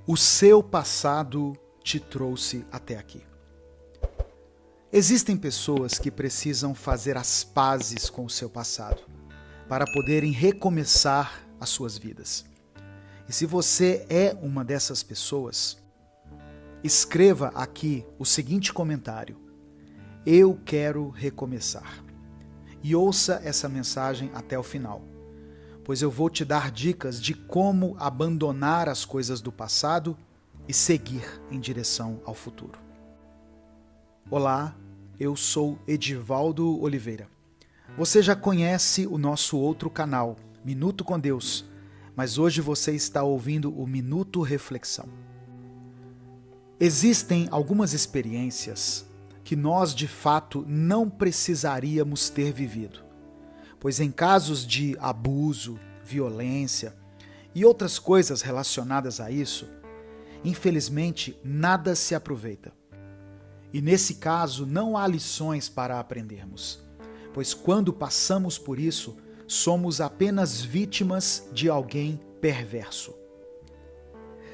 O seu passado te trouxe até aqui. Existem pessoas que precisam fazer as pazes com o seu passado para poderem recomeçar as suas vidas. E se você é uma dessas pessoas, escreva aqui o seguinte comentário: eu quero recomeçar. E ouça essa mensagem até o final, pois eu vou te dar dicas de como abandonar as coisas do passado e seguir em direção ao futuro. Olá, eu sou Edivaldo Oliveira. Você já conhece o nosso outro canal, Minuto com Deus, mas hoje você está ouvindo o Minuto Reflexão. Existem algumas experiências que nós de fato não precisaríamos ter vivido, pois em casos de abuso, violência e outras coisas relacionadas a isso, infelizmente nada se aproveita. E nesse caso não há lições para aprendermos, pois quando passamos por isso, somos apenas vítimas de alguém perverso.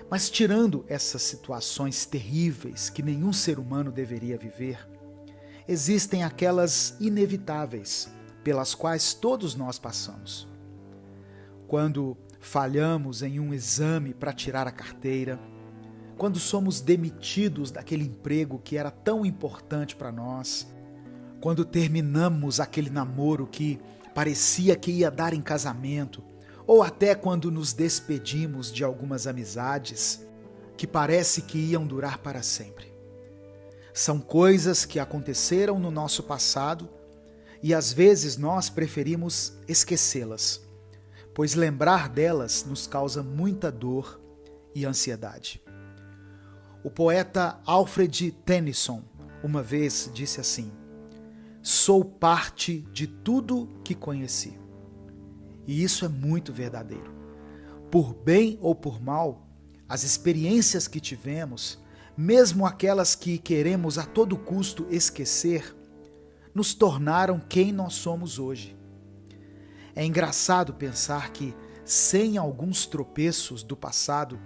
Mas tirando essas situações terríveis que nenhum ser humano deveria viver, existem aquelas inevitáveis pelas quais todos nós passamos. Quando falhamos em um exame para tirar a carteira, quando somos demitidos daquele emprego que era tão importante para nós, quando terminamos aquele namoro que parecia que ia dar em casamento, ou até quando nos despedimos de algumas amizades que parece que iam durar para sempre. São coisas que aconteceram no nosso passado e às vezes nós preferimos esquecê-las, pois lembrar delas nos causa muita dor e ansiedade. O poeta Alfred Tennyson uma vez disse assim: sou parte de tudo que conheci. E isso é muito verdadeiro. Por bem ou por mal, as experiências que tivemos, mesmo aquelas que queremos a todo custo esquecer, nos tornaram quem nós somos hoje. É engraçado pensar que, sem alguns tropeços do passado,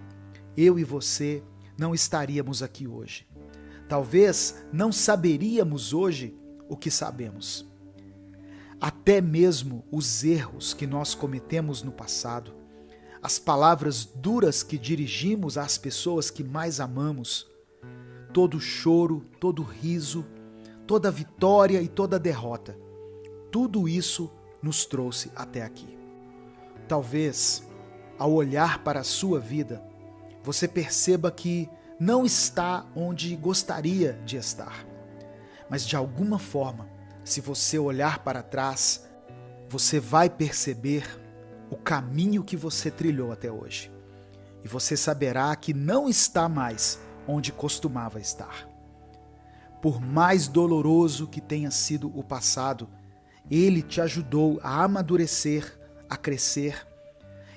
eu e você não estaríamos aqui hoje. Talvez não saberíamos hoje o que sabemos. Até mesmo os erros que nós cometemos no passado, as palavras duras que dirigimos às pessoas que mais amamos, todo choro, todo riso, toda vitória e toda derrota, tudo isso nos trouxe até aqui. Talvez, ao olhar para a sua vida, você perceba que não está onde gostaria de estar. Mas de alguma forma, se você olhar para trás, você vai perceber o caminho que você trilhou até hoje. E você saberá que não está mais onde costumava estar. Por mais doloroso que tenha sido o passado, ele te ajudou a amadurecer, a crescer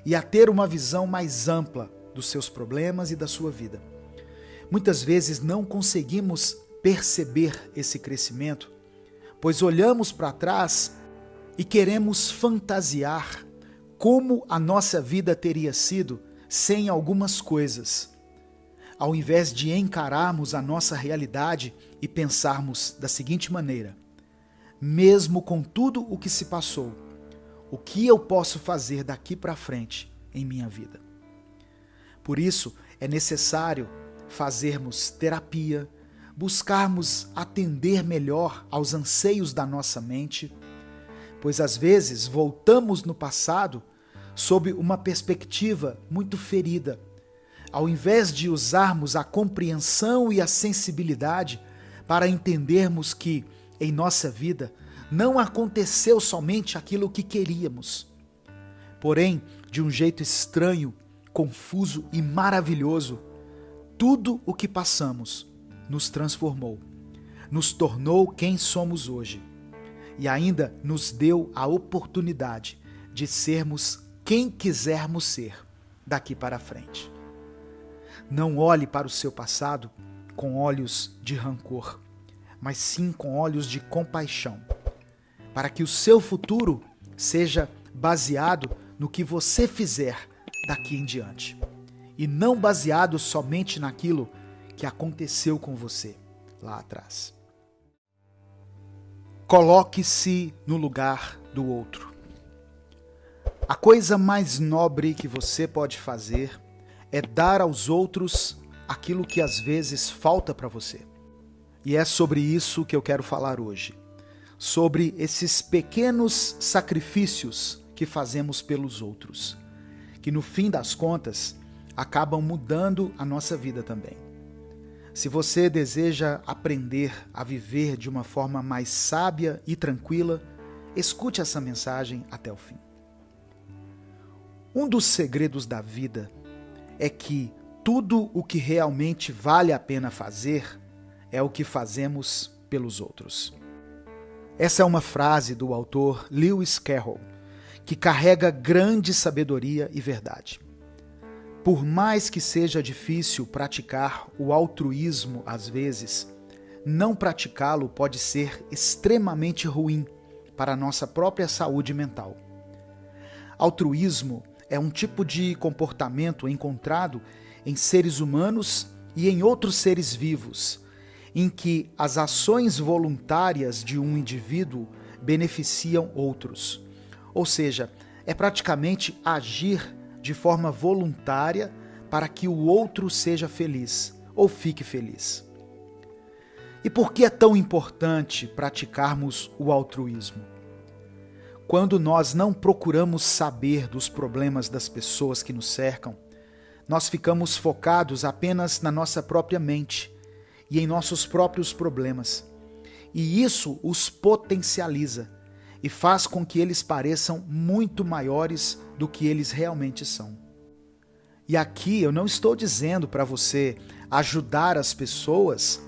e a ter uma visão mais ampla dos seus problemas e da sua vida. Muitas vezes não conseguimos perceber esse crescimento, pois olhamos para trás e queremos fantasiar como a nossa vida teria sido sem algumas coisas, ao invés de encararmos a nossa realidade e pensarmos da seguinte maneira: mesmo com tudo o que se passou, o que eu posso fazer daqui para frente em minha vida? Por isso, é necessário fazermos terapia, buscarmos atender melhor aos anseios da nossa mente, pois às vezes voltamos no passado sob uma perspectiva muito ferida, ao invés de usarmos a compreensão e a sensibilidade para entendermos que, em nossa vida, não aconteceu somente aquilo que queríamos. Porém, de um jeito estranho, confuso e maravilhoso, tudo o que passamos nos transformou, nos tornou quem somos hoje e ainda nos deu a oportunidade de sermos quem quisermos ser daqui para frente. Não olhe para o seu passado com olhos de rancor, mas sim com olhos de compaixão, para que o seu futuro seja baseado no que você fizer daqui em diante. e não baseado somente naquilo que aconteceu com você lá atrás. Coloque-se no lugar do outro. A coisa mais nobre que você pode fazer é dar aos outros aquilo que às vezes falta para você. E é sobre isso que eu quero falar hoje. Sobre esses pequenos sacrifícios que fazemos pelos outros, que no fim das contas acabam mudando a nossa vida também. Se você deseja aprender a viver de uma forma mais sábia e tranquila, escute essa mensagem até o fim. Um dos segredos da vida é que tudo o que realmente vale a pena fazer é o que fazemos pelos outros. Essa é uma frase do autor Lewis Carroll, que carrega grande sabedoria e verdade. Por mais que seja difícil praticar o altruísmo às vezes, não praticá-lo pode ser extremamente ruim para a nossa própria saúde mental. Altruísmo é um tipo de comportamento encontrado em seres humanos e em outros seres vivos, em que as ações voluntárias de um indivíduo beneficiam outros. Ou seja, é praticamente agir de forma voluntária para que o outro seja feliz ou fique feliz. E por que é tão importante praticarmos o altruísmo? Quando nós não procuramos saber dos problemas das pessoas que nos cercam, nós ficamos focados apenas na nossa própria mente e em nossos próprios problemas. E isso os potencializa e faz com que eles pareçam muito maiores do que eles realmente são. E aqui eu não estou dizendo para você ajudar as pessoas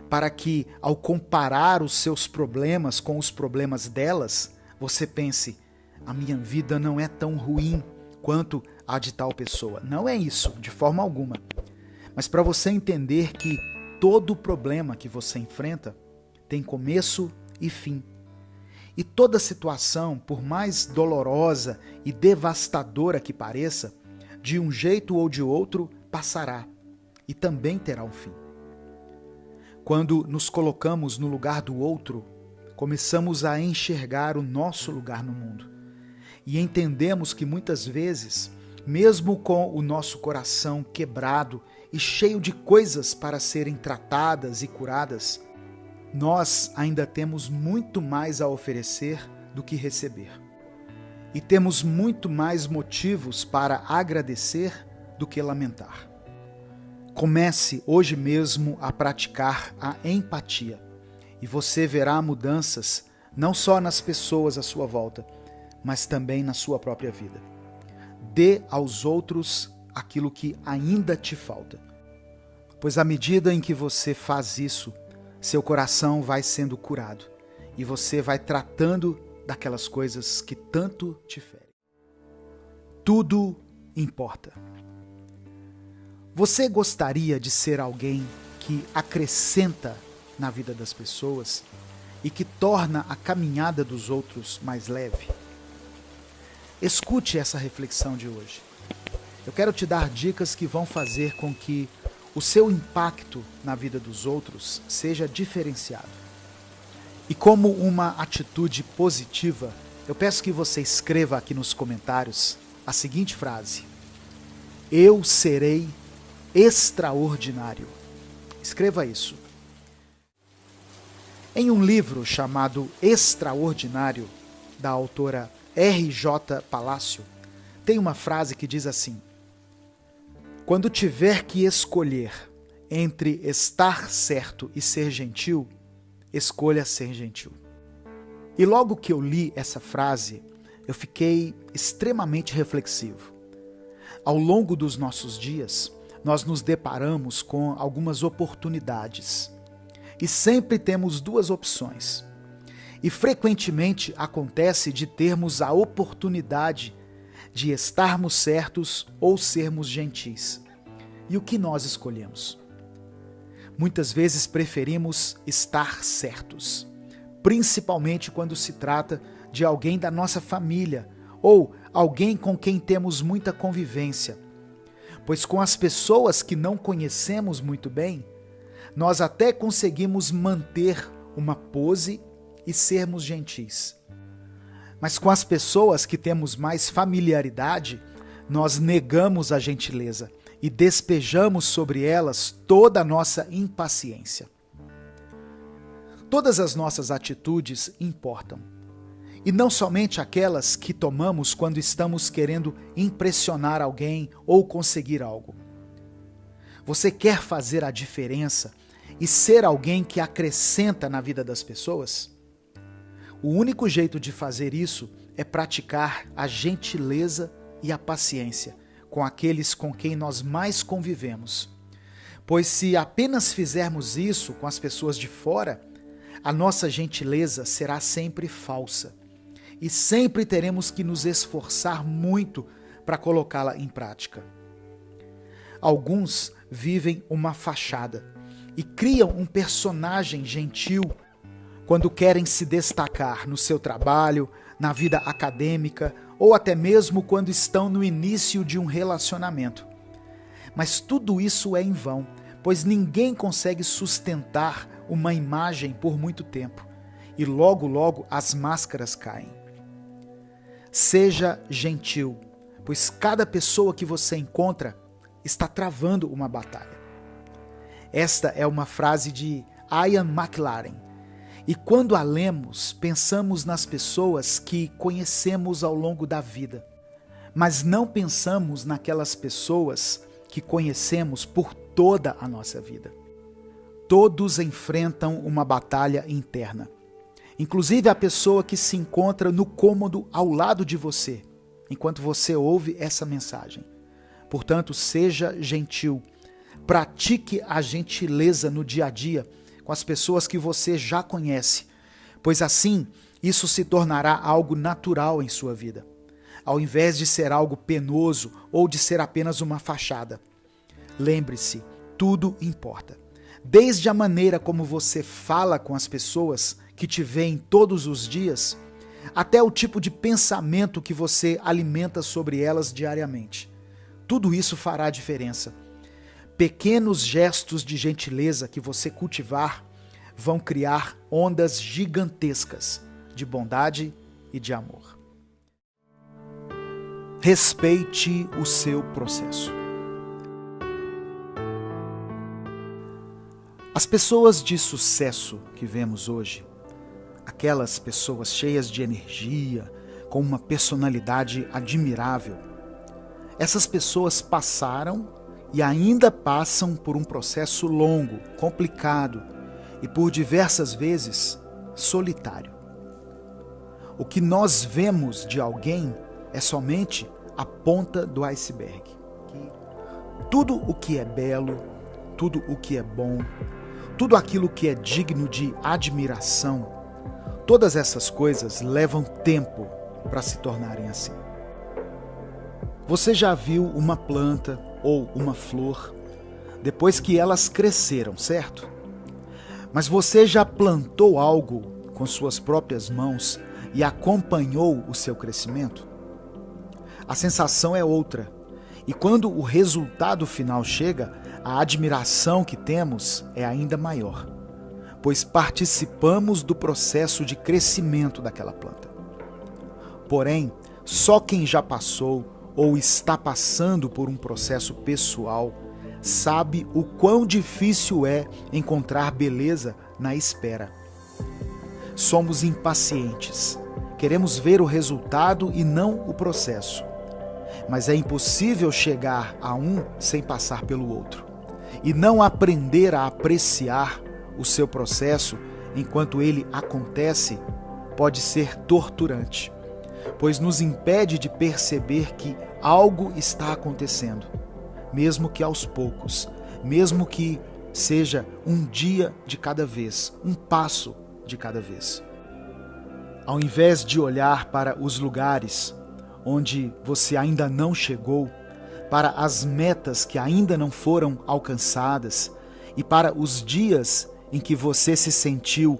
para que, ao comparar os seus problemas com os problemas delas, você pense, a minha vida não é tão ruim quanto a de tal pessoa. Não é isso, de forma alguma. Mas para você entender que todo problema que você enfrenta tem começo e fim. E toda situação, por mais dolorosa e devastadora que pareça, de um jeito ou de outro passará e também terá um fim. Quando nos colocamos no lugar do outro, começamos a enxergar o nosso lugar no mundo e entendemos que muitas vezes, mesmo com o nosso coração quebrado e cheio de coisas para serem tratadas e curadas, nós ainda temos muito mais a oferecer do que receber. E temos muito mais motivos para agradecer do que lamentar. Comece hoje mesmo a praticar a empatia e você verá mudanças não só nas pessoas à sua volta, mas também na sua própria vida. Dê aos outros aquilo que ainda te falta, pois à medida em que você faz isso, seu coração vai sendo curado e você vai tratando daquelas coisas que tanto te ferem. Tudo importa. Você gostaria de ser alguém que acrescenta na vida das pessoas e que torna a caminhada dos outros mais leve? Escute essa reflexão de hoje. Eu quero te dar dicas que vão fazer com que o seu impacto na vida dos outros seja diferenciado. E como uma atitude positiva, eu peço que você escreva aqui nos comentários a seguinte frase: eu serei extraordinário. Escreva isso. Em um livro chamado Extraordinário, da autora R.J. Palacio, tem uma frase que diz assim: quando tiver que escolher entre estar certo e ser gentil, escolha ser gentil. E logo que eu li essa frase, eu fiquei extremamente reflexivo. Ao longo dos nossos dias, nós nos deparamos com algumas oportunidades. E sempre temos duas opções. E frequentemente acontece de termos a oportunidade de estarmos certos ou sermos gentis. E o que nós escolhemos? Muitas vezes preferimos estar certos, principalmente quando se trata de alguém da nossa família ou alguém com quem temos muita convivência. pois com as pessoas que não conhecemos muito bem, nós até conseguimos manter uma pose e sermos gentis. Mas com as pessoas que temos mais familiaridade, nós negamos a gentileza e despejamos sobre elas toda a nossa impaciência. Todas as nossas atitudes importam. E não somente aquelas que tomamos quando estamos querendo impressionar alguém ou conseguir algo. Você quer fazer a diferença e ser alguém que acrescenta na vida das pessoas? O único jeito de fazer isso é praticar a gentileza e a paciência com aqueles com quem nós mais convivemos. Pois se apenas fizermos isso com as pessoas de fora, a nossa gentileza será sempre falsa. E sempre teremos que nos esforçar muito para colocá-la em prática. Alguns vivem uma fachada e criam um personagem gentil quando querem se destacar no seu trabalho, na vida acadêmica ou até mesmo quando estão no início de um relacionamento. Mas tudo isso é em vão, pois ninguém consegue sustentar uma imagem por muito tempo e logo, logo as máscaras caem. Seja gentil, pois cada pessoa que você encontra está travando uma batalha. Esta é uma frase de Ian McLaren. E quando a lemos, pensamos nas pessoas que conhecemos ao longo da vida, mas não pensamos naquelas pessoas que conhecemos por toda a nossa vida. Todos enfrentam uma batalha interna. Inclusive a pessoa que se encontra no cômodo ao lado de você, enquanto você ouve essa mensagem. Portanto, seja gentil. Pratique a gentileza no dia a dia com as pessoas que você já conhece, pois assim isso se tornará algo natural em sua vida, ao invés de ser algo penoso ou de ser apenas uma fachada. Lembre-se, tudo importa. Desde a maneira como você fala com as pessoas que te veem todos os dias, até o tipo de pensamento que você alimenta sobre elas diariamente. Tudo isso fará diferença. Pequenos gestos de gentileza que você cultivar vão criar ondas gigantescas de bondade e de amor. Respeite o seu processo. As pessoas de sucesso que vemos hoje, aquelas pessoas cheias de energia, com uma personalidade admirável, essas pessoas passaram e ainda passam por um processo longo, complicado e por diversas vezes solitário. O que nós vemos de alguém é somente a ponta do iceberg. Tudo o que é belo, tudo o que é bom, tudo aquilo que é digno de admiração, todas essas coisas levam tempo para se tornarem assim. Você já viu uma planta ou uma flor depois que elas cresceram, certo? Mas você já plantou algo com suas próprias mãos e acompanhou o seu crescimento? A sensação é outra. E quando o resultado final chega, a admiração que temos é ainda maior, pois participamos do processo de crescimento daquela planta. Porém, só quem já passou ou está passando por um processo pessoal sabe o quão difícil é encontrar beleza na espera. Somos impacientes, queremos ver o resultado e não o processo. Mas é impossível chegar a um sem passar pelo outro. E não aprender a apreciar o seu processo enquanto ele acontece pode ser torturante, pois nos impede de perceber que algo está acontecendo, mesmo que aos poucos, mesmo que seja um dia de cada vez, um passo de cada vez. Ao invés de olhar para os lugares onde você ainda não chegou, para as metas que ainda não foram alcançadas e para os dias em que você se sentiu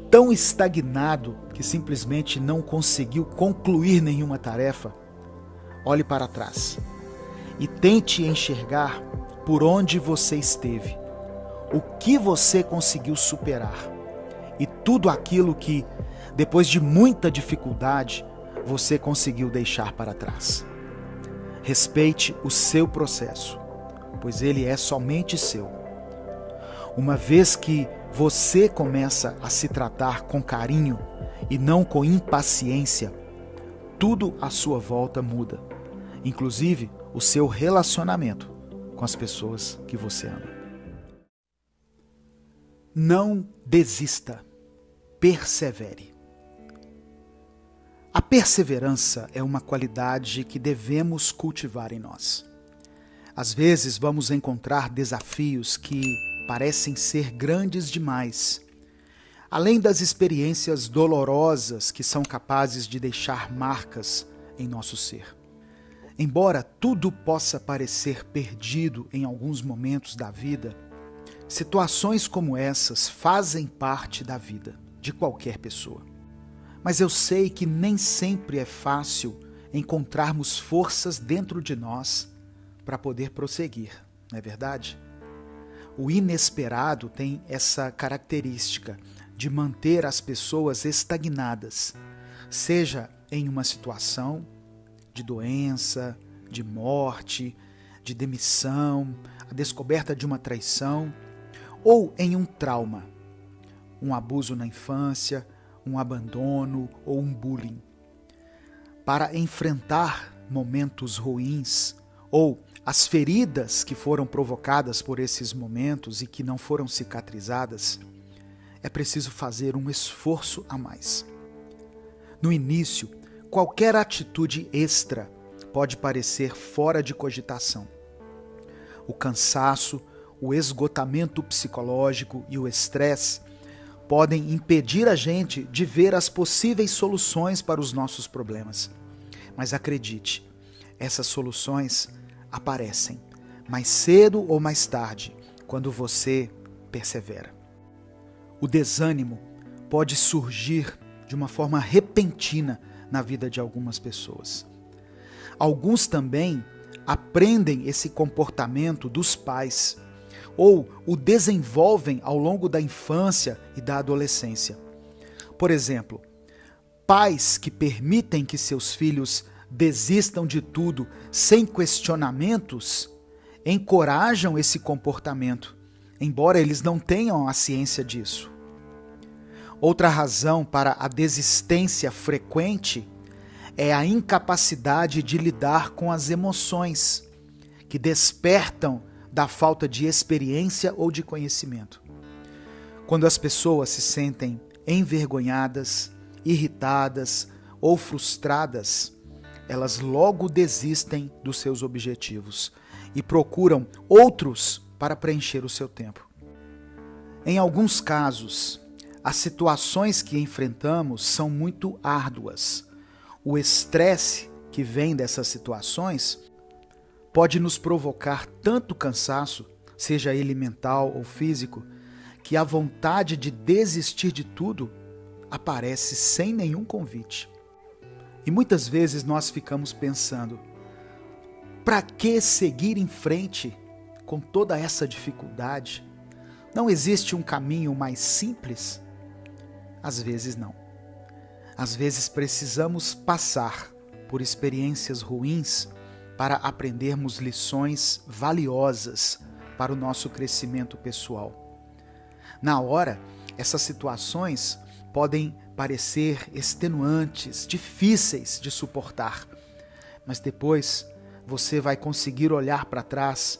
tão estagnado que simplesmente não conseguiu concluir nenhuma tarefa, olhe para trás e tente enxergar por onde você esteve, o que você conseguiu superar e tudo aquilo que, depois de muita dificuldade, você conseguiu deixar para trás. Respeite o seu processo, pois ele é somente seu. Uma vez que você começa a se tratar com carinho e não com impaciência, tudo à sua volta muda, inclusive o seu relacionamento com as pessoas que você ama. Não desista, persevere. A perseverança é uma qualidade que devemos cultivar em nós. Às vezes vamos encontrar desafios que parecem ser grandes demais, além das experiências dolorosas que são capazes de deixar marcas em nosso ser. Embora tudo possa parecer perdido em alguns momentos da vida, situações como essas fazem parte da vida de qualquer pessoa. Mas eu sei que nem sempre é fácil encontrarmos forças dentro de nós para poder prosseguir, não é verdade? O inesperado tem essa característica de manter as pessoas estagnadas, seja em uma situação de doença, de morte, de demissão, a descoberta de uma traição, ou em um trauma, um abuso na infância, um abandono ou um bullying. Para enfrentar momentos ruins ou as feridas que foram provocadas por esses momentos e que não foram cicatrizadas, é preciso fazer um esforço a mais. No início, qualquer atitude extra pode parecer fora de cogitação. O cansaço, o esgotamento psicológico e o estresse podem impedir a gente de ver as possíveis soluções para os nossos problemas. Mas acredite, essas soluções aparecem mais cedo ou mais tarde, quando você persevera. O desânimo pode surgir de uma forma repentina na vida de algumas pessoas. Alguns também aprendem esse comportamento dos pais, ou o desenvolvem ao longo da infância e da adolescência. Por exemplo, pais que permitem que seus filhos desistam de tudo sem questionamentos, encorajam esse comportamento, embora eles não tenham a ciência disso. Outra razão para a desistência frequente é a incapacidade de lidar com as emoções, que despertam da falta de experiência ou de conhecimento. Quando as pessoas se sentem envergonhadas, irritadas ou frustradas, elas logo desistem dos seus objetivos e procuram outros para preencher o seu tempo. Em alguns casos, as situações que enfrentamos são muito árduas. O estresse que vem dessas situações pode nos provocar tanto cansaço, seja ele mental ou físico, que a vontade de desistir de tudo aparece sem nenhum convite. E muitas vezes nós ficamos pensando, para que seguir em frente com toda essa dificuldade? Não existe um caminho mais simples? Às vezes não. Às vezes precisamos passar por experiências ruins para aprendermos lições valiosas para o nosso crescimento pessoal. Na hora, essas situações podem parecer extenuantes, difíceis de suportar, mas depois você vai conseguir olhar para trás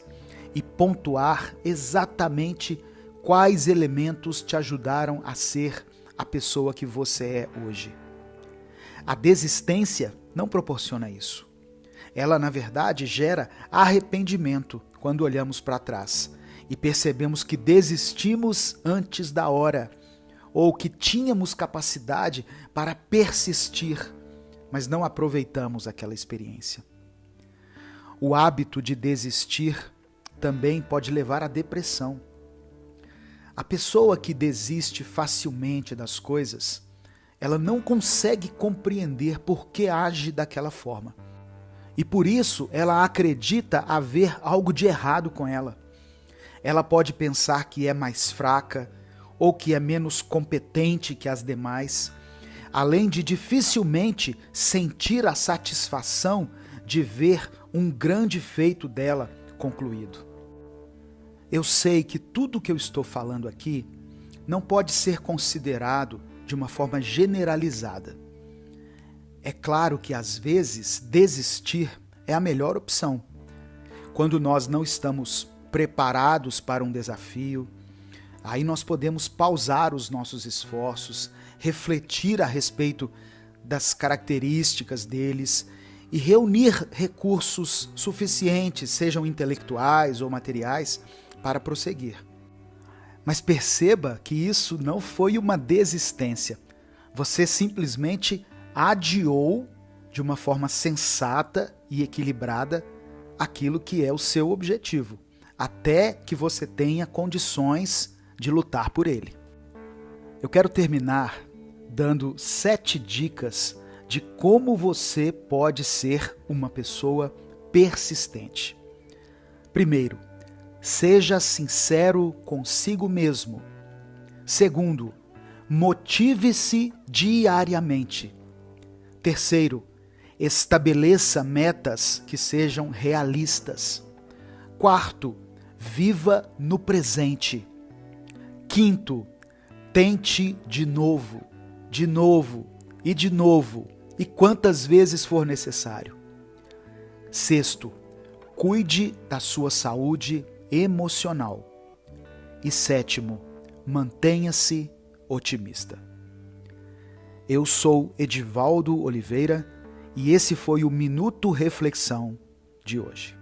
e pontuar exatamente quais elementos te ajudaram a ser a pessoa que você é hoje. A desistência não proporciona isso. Ela, na verdade, gera arrependimento quando olhamos para trás e percebemos que desistimos antes da hora, ou que tínhamos capacidade para persistir, mas não aproveitamos aquela experiência. O hábito de desistir também pode levar à depressão. A pessoa que desiste facilmente das coisas, ela não consegue compreender por que age daquela forma. e por isso ela acredita haver algo de errado com ela. Ela pode pensar que é mais fraca ou que é menos competente que as demais, além de dificilmente sentir a satisfação de ver um grande feito dela concluído. Eu sei que tudo que eu estou falando aqui não pode ser considerado de uma forma generalizada. É claro que às vezes desistir é a melhor opção. Quando nós não estamos preparados para um desafio, aí nós podemos pausar os nossos esforços, refletir a respeito das características deles e reunir recursos suficientes, sejam intelectuais ou materiais, para prosseguir. Mas perceba que isso não foi uma desistência. Você simplesmente adiou de uma forma sensata e equilibrada aquilo que é o seu objetivo, até que você tenha condições de lutar por ele. Eu quero terminar dando 7 dicas de como você pode ser uma pessoa persistente. Primeiro, seja sincero consigo mesmo. Segundo, motive-se diariamente. Terceiro, estabeleça metas que sejam realistas. Quarto, viva no presente. Quinto, tente de novo e de novo, e quantas vezes for necessário. Sexto, cuide da sua saúde emocional. E sétimo, mantenha-se otimista. Eu sou Edivaldo Oliveira e esse foi o Minuto Reflexão de hoje.